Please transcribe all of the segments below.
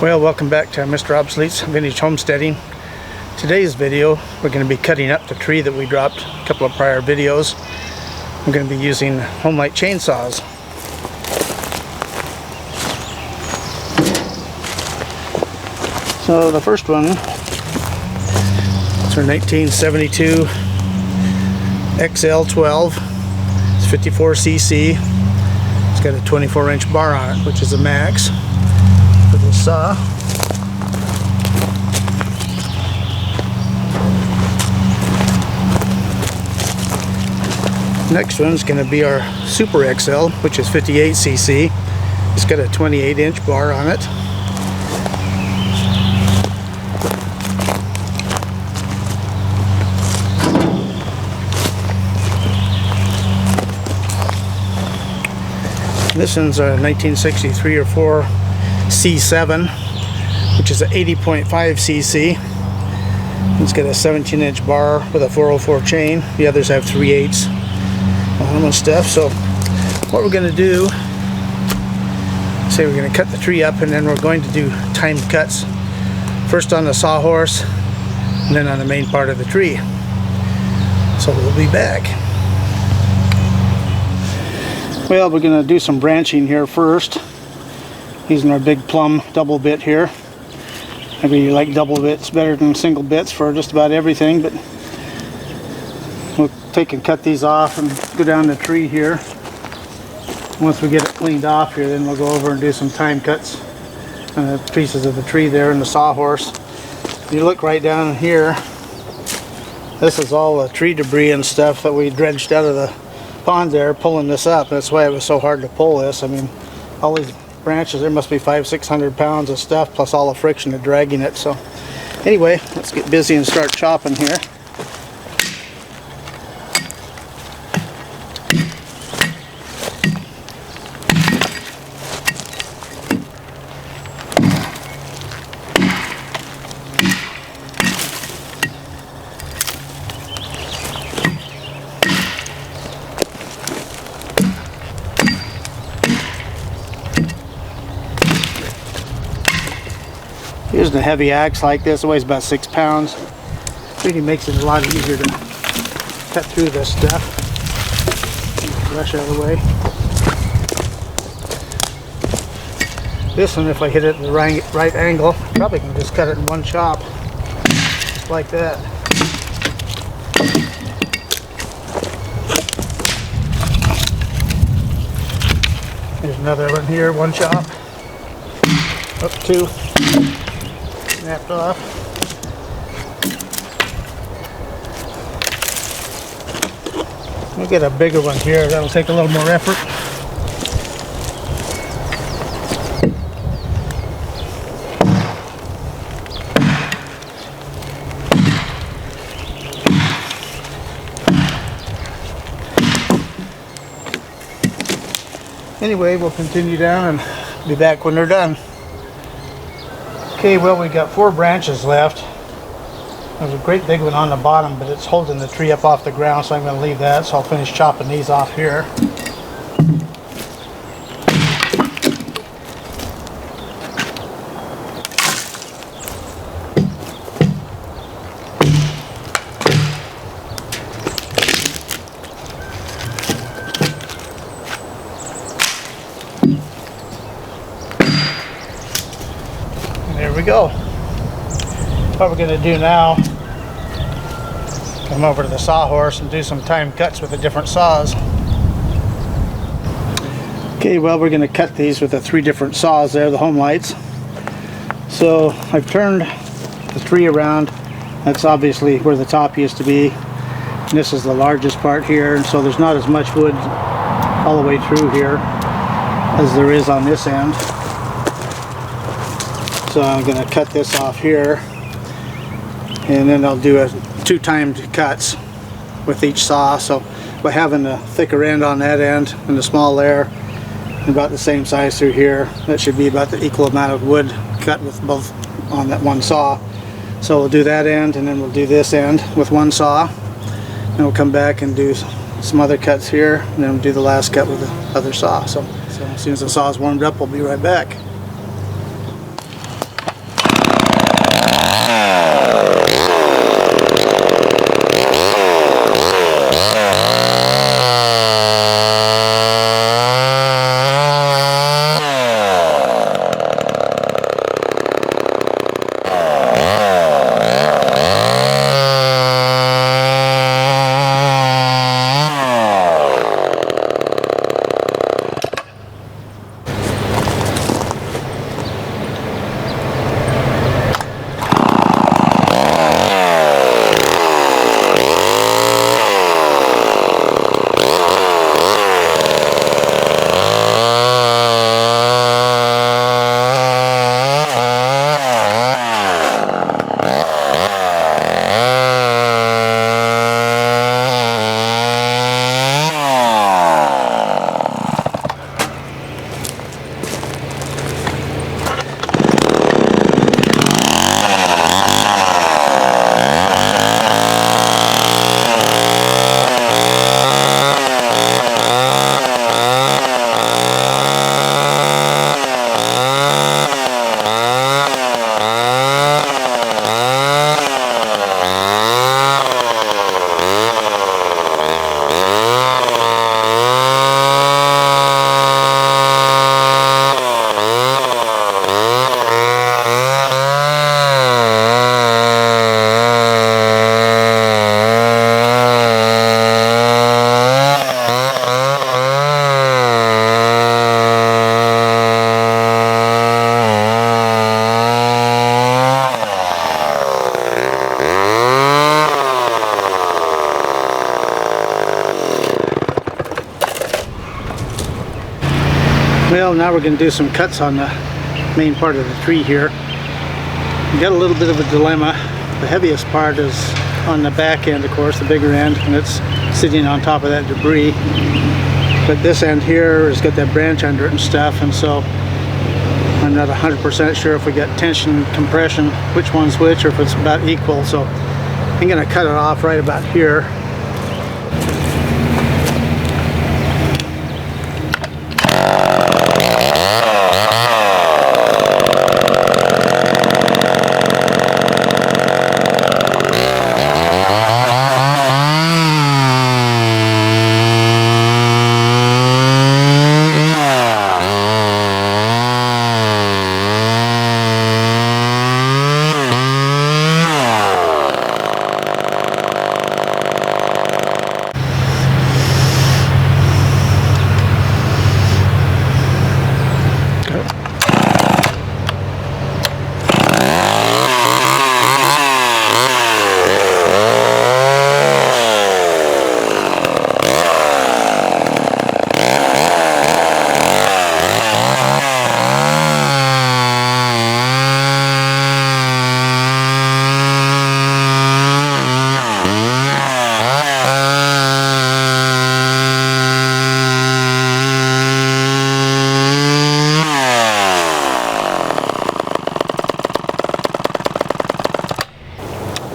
Well, welcome back to Mr. Obsolete's Vintage Homesteading. Today's video, we're going to be cutting up the tree that we dropped a couple of prior videos. I'm going to be using Homelite chainsaws. So the first one, it's our 1972 XL12. It's 54cc. It's got a 24-inch bar on it, which is a max. Little saw. Next one's going to be our Super XL, which is 58cc. It's got a 28-inch bar on it. This one's a 1963 or 4 C7, which is an 80.5cc. It's got a 17-inch bar with a 404 chain. The others have 3/8 on them and stuff. So what we're going to do, say we're going to cut the tree up, and then we're going to do timed cuts. First on the sawhorse, and then on the main part of the tree. So we'll be back. Well, we're going to do some branching here first, using our big plumb double bit here. Maybe you like double bits better than single bits for just about everything, but we'll take and cut these off and go down the tree here. Once we get it cleaned off here, then we'll go over and do some time cuts on the pieces of the tree there in the sawhorse. If you look right down here, this is all the tree debris and stuff that we dredged out of the pond there, pulling this up. That's why it was so hard to pull this. I mean, all these branches, there must be 500-600 pounds of stuff, plus all the friction of dragging it. So anyway, let's get busy and start chopping here. Using a heavy axe like this, it weighs about 6 pounds. Really makes it a lot easier to cut through this stuff. Brush out of the way. This one, if I hit it at the right angle, probably can just cut it in one chop, just like that. There's another one here, one chop. Up two. Snapped off. We'll get a bigger one here. That'll take a little more effort. Anyway, we'll continue down and be back when they're done. Okay, well, we got 4 branches left. There's a great big one on the bottom, but it's holding the tree up off the ground, so I'm going to leave that. So I'll finish chopping these off here. There we go. What we're going to do now, come over to the sawhorse and do some time cuts with the different saws. Okay, well, we're going to cut these with the 3 different saws there, the Homelites. So I've turned the tree around. That's obviously where the top used to be. And this is the largest part here, and so there's not as much wood all the way through here as there is on this end. So I'm going to cut this off here, and then I'll do 2 timed cuts with each saw. So by having the thicker end on that end and the small there, and about the same size through here, that should be about the equal amount of wood cut with both on that one saw. So we'll do that end, and then we'll do this end with one saw, and we'll come back and do some other cuts here, and then we'll do the last cut with the other saw. So as soon as the saw is warmed up, we'll be right back. Well, now we're going to do some cuts on the main part of the tree here. We got a little bit of a dilemma. The heaviest part is on the back end, of course, the bigger end, and it's sitting on top of that debris. But this end here has got that branch under it and stuff, and so I'm not 100% sure if we got tension and compression, which one's which, or if it's about equal. So I'm going to cut it off right about here.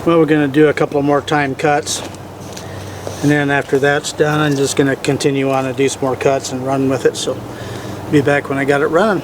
Well, we're going to do a couple more time cuts, and then after that's done, I'm just going to continue on and do some more cuts and run with it. So be back when I got it running.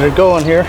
get her going here.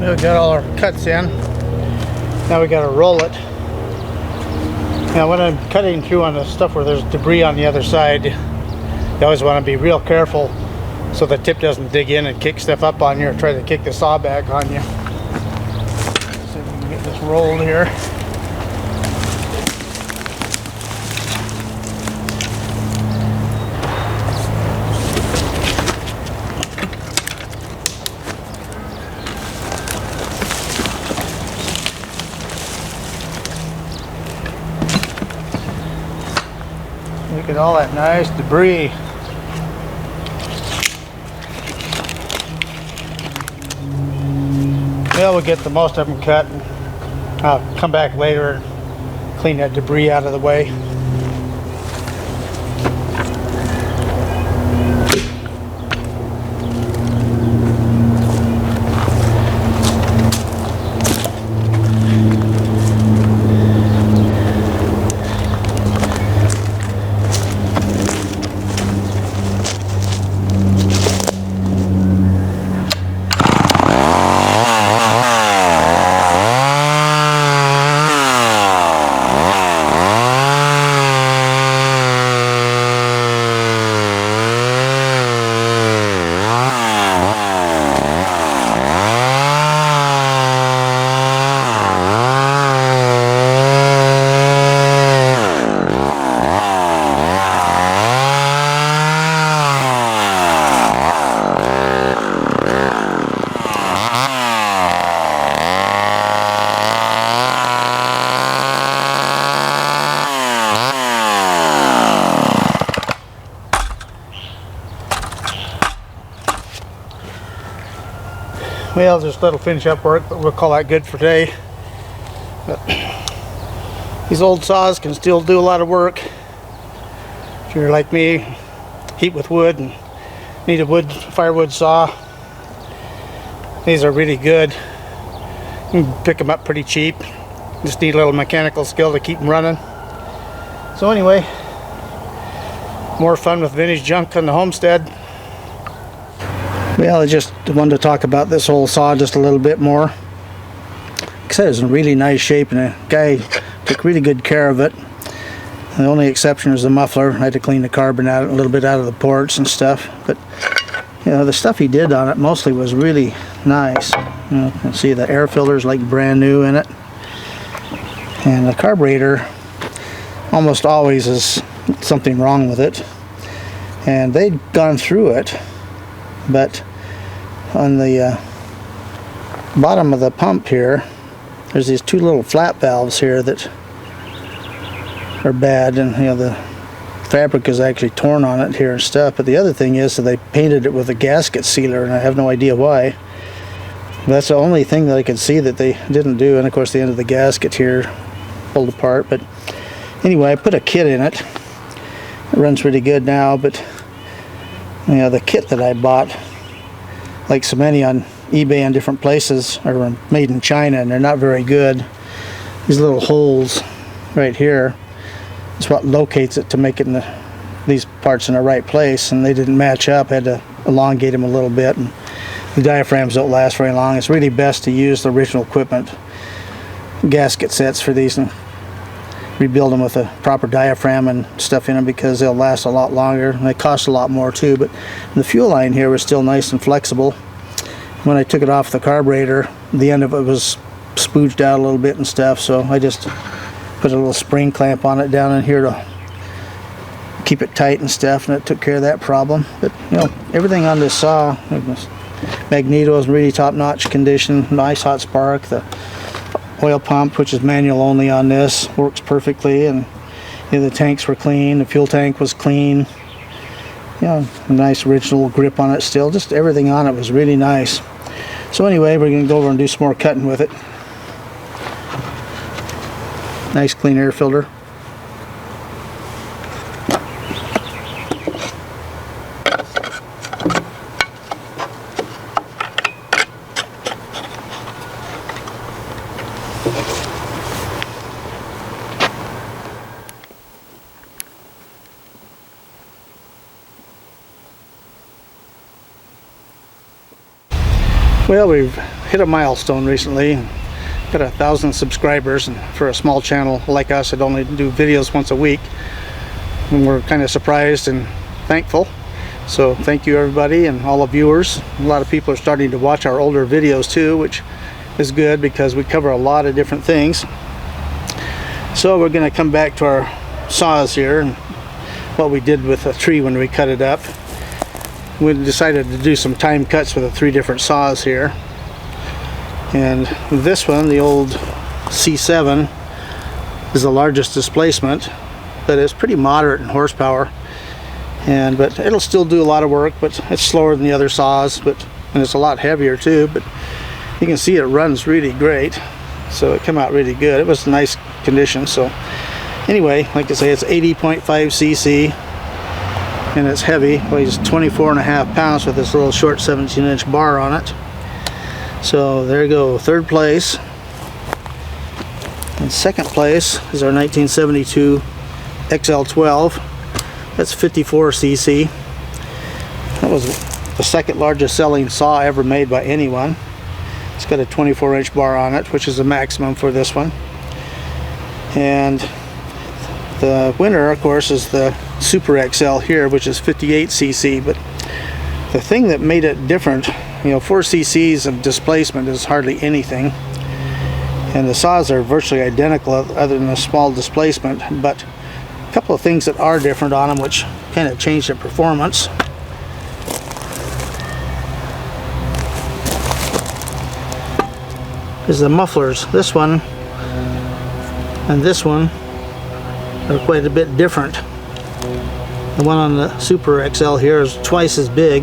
We got all our cuts in. Now we got to roll it. Now when I'm cutting through on the stuff where there's debris on the other side, you always want to be real careful so the tip doesn't dig in and kick stuff up on you or try to kick the saw back on you. See if we can get this rolled here. Look at all that nice debris. Well, we'll get the most of them cut and I'll come back later and clean that debris out of the way. Well, just a little finish up work, but we'll call that good for today. But these old saws can still do a lot of work. If you're like me, heat with wood and need a firewood saw, these are really good. You can pick them up pretty cheap. Just need a little mechanical skill to keep them running. So anyway, more fun with vintage junk on the homestead. Well, I just wanted to talk about this old saw just a little bit more. Like I said, it's in really nice shape and the guy took really good care of it. The only exception is the muffler. I had to clean the carbon out a little bit out of the ports and stuff. But you know, the stuff he did on it mostly was really nice. You know, you can see the air filter's like brand new in it. And the carburetor almost always is something wrong with it. And they'd gone through it, but on the bottom of the pump here, there's these two little flap valves here that are bad, and you know, the fabric is actually torn on it here and stuff. But the other thing is that they painted it with a gasket sealer, and I have no idea why. That's the only thing that I could see that they didn't do. And of course the end of the gasket here pulled apart. But anyway, I put a kit in it. It runs really good now, but you know, the kit that I bought, like so many on eBay and different places are made in China, and they're not very good. These little holes right here is what locates it to make it in these parts in the right place, and they didn't match up. I had to elongate them a little bit, and the diaphragms don't last very long. It's really best to use the original equipment gasket sets for these and rebuild them with a proper diaphragm and stuff in them, because they'll last a lot longer, and they cost a lot more too. But the fuel line here was still nice and flexible. When I took it off the carburetor, the end of it was spooged out a little bit and stuff, so I just put a little spring clamp on it down in here to keep it tight and stuff, and it took care of that problem. But you know, everything on this saw, magneto is really top-notch condition, nice hot spark. The oil pump, which is manual only on this, works perfectly, and you know, the tanks were clean, the fuel tank was clean. You know, a nice original grip on it still. Just everything on it was really nice. So anyway, we're going to go over and do some more cutting with it. Nice clean air filter. Well, we've hit a milestone recently. Got 1,000 subscribers, and for a small channel like us that only do videos once a week, and we're kind of surprised and thankful. So thank you everybody and all the viewers. A lot of people are starting to watch our older videos too, which is good because we cover a lot of different things. So we're going to come back to our saws here and what we did with the tree when we cut it up. We decided to do some time cuts with the 3 different saws here, and this one, the old C7, is the largest displacement, but it's pretty moderate in horsepower, but it'll still do a lot of work, but it's slower than the other saws, and it's a lot heavier too. But you can see it runs really great, so it came out really good. It was nice condition. So anyway, like I say, it's 80.5 cc. And it's heavy, weighs 24.5 pounds with this little short 17-inch bar on it. So there you go, 3rd place. And 2nd place is our 1972 XL12. That's 54 cc. That was the 2nd largest selling saw ever made by anyone. It's got a 24-inch bar on it, which is the maximum for this one. And the winner, of course, is the Super XL here, which is 58 cc. But the thing that made it different, you know, 4 cc's of displacement is hardly anything, and the saws are virtually identical other than a small displacement. But a couple of things that are different on them, which kind of change the performance, is the mufflers. This one and this one are quite a bit different. The one on the Super XL here is twice as big,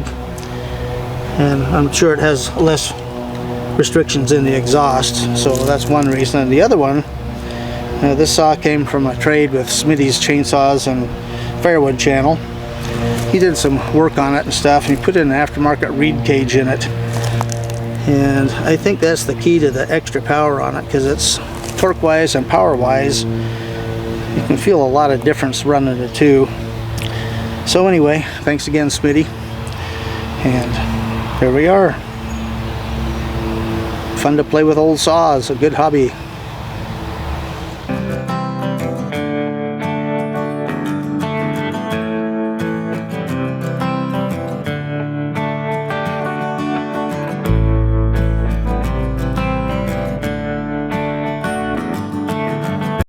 and I'm sure it has less restrictions in the exhaust, so that's one reason. And the other one, this saw came from a trade with Smitty's Chainsaws and Firewood channel. He did some work on it and stuff, and he put in an aftermarket reed cage in it, and I think that's the key to the extra power on it, because it's torque wise and power wise, you can feel a lot of difference running the two. So anyway, thanks again, Smitty, and there we are. Fun to play with old saws, a good hobby.